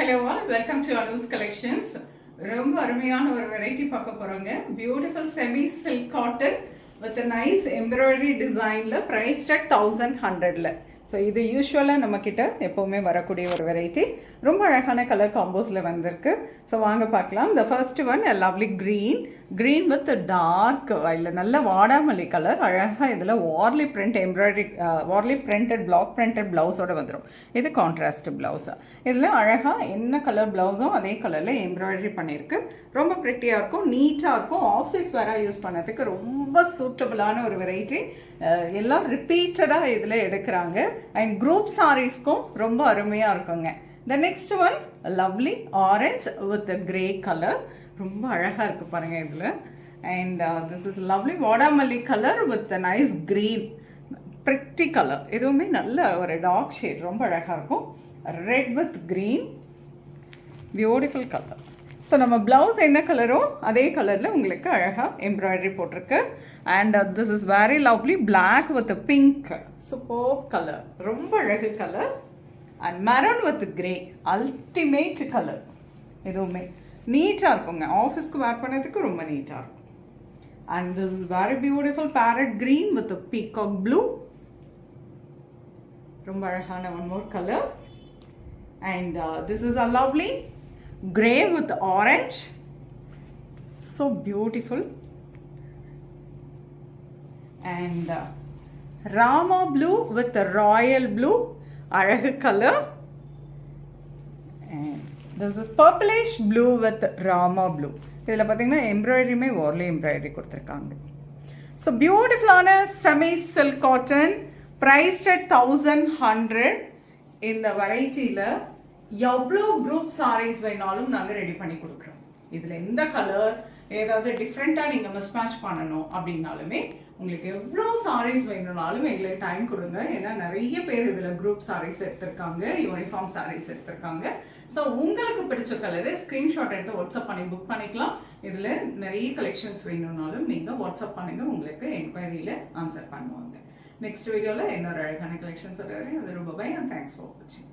Hello all, welcome to Anu's Collections. ரொம்ப அருமையான ஒரு வெரைட்டி பார்க்க போறோங்க. Beautiful semi silk cotton with a nice embroidery designல priced at 1100ல. ஸோ இது யூஸ்வலாக நம்மக்கிட்ட எப்போவுமே வரக்கூடிய ஒரு வெரைட்டி. ரொம்ப அழகான கலர் காம்போஸில் வந்திருக்கு. ஸோ வாங்க பார்க்கலாம். The first one lovely green with dark இல்லை நல்ல வாடாமல்லி கலர். அழகாக இதில் Warli print embroidery Warli printed block printed ப்ளவுஸோடு வந்துடும். இது கான்ட்ராஸ்ட் ப்ளவுஸாக. இதில் அழகாக என்ன கலர் ப்ளவுஸும் அதே கலரில் எம்ப்ராய்டரி பண்ணியிருக்கு. ரொம்ப ப்ரிட்டியாக இருக்கும், நீட்டாக இருக்கும். ஆஃபீஸ் வேற யூஸ் பண்ணதுக்கு ரொம்ப சூட்டபுளான ஒரு வெரைட்டி. எல்லாம் ரிப்பீட்டடாக இதில் எடுக்கிறாங்க. அண்ட் குரூப் சாரீஸ்க்கும் ரொம்ப அருமையாக இருக்குங்க. The next one lovely orange with grey colour. ரொம்ப அழகாக இருக்குது பாருங்கள் இதில். அண்ட் திஸ் இஸ் லவ்லி வாடாமல்லி colour with nice green pretty colour. எதுவுமே நல்ல ஒரு டார்க் ஷேட், ரொம்ப அழகாக இருக்கும். Red with green, beautiful colour. So நம்ம ப்ளவுஸ் என்ன கலரோ அதே கலரில் உங்களுக்கு அழகாக எம்ப்ராய்டரி போட்டிருக்கு. And this is very lovely black with pink, super colour, ரொம்ப அழகு colour. And maroon with grey, ultimate colour. எதுவுமே நீட்டாக இருக்குங்க, ஆஃபீஸ்க்கு வேர் பண்ணதுக்கு ரொம்ப நீட்டாக இருக்கும். And this is very beautiful farad green with peacock blue, ரொம்ப அழகான one more colour. And this is a lovely grey with orange, so beautiful. And Rama blue with royal blue, அழகு color. And this is purplish blue with Rama blue. இதில் பார்த்தீங்கன்னா எம்ப்ராய்டரியுமே Warli embroidery கொடுத்துருக்காங்க. So பியூட்டிஃபுல்லான semi silk cotton, prized at 1100. இந்த வெரைட்டியில் எவ்வளோ group saris வேணாலும் நாங்கள் ready பண்ணி கொடுக்குறோம். இதில் எந்த கலர் ஏதாவது டிஃப்ரெண்ட்டாக நீங்கள் மிஸ்மேட்ச் பண்ணணும் அப்படின்னாலுமே உங்களுக்கு எவ்வளோ சாரீஸ் வேணும்னாலும் எங்களுக்கு டைம் கொடுங்க. ஏன்னா நிறைய பேர் இதில் குரூப் சாரீஸ் எடுத்திருக்காங்க, யூனிஃபார்ம் சாரீஸ் எடுத்திருக்காங்க. ஸோ உங்களுக்கு பிடிச்ச கலரை ஸ்க்ரீன்ஷாட் எடுத்து வாட்ஸ்அப் பண்ணி புக் பண்ணிக்கலாம். இதில் நிறைய கலெக்ஷன்ஸ் வேணும்னாலும் நீங்கள் வாட்ஸ்அப் பண்ணுங்கள், உங்களுக்கு என்கொயரியில் ஆன்சர் பண்ணுவாங்க. நெக்ஸ்ட் வீடியோவில் இன்னொரு அழகான கலெக்ஷன்ஸ் வரேன். அது ரொம்ப பை அண்ட் தேங்க்ஸ் ஃபார் வாட்சிங்.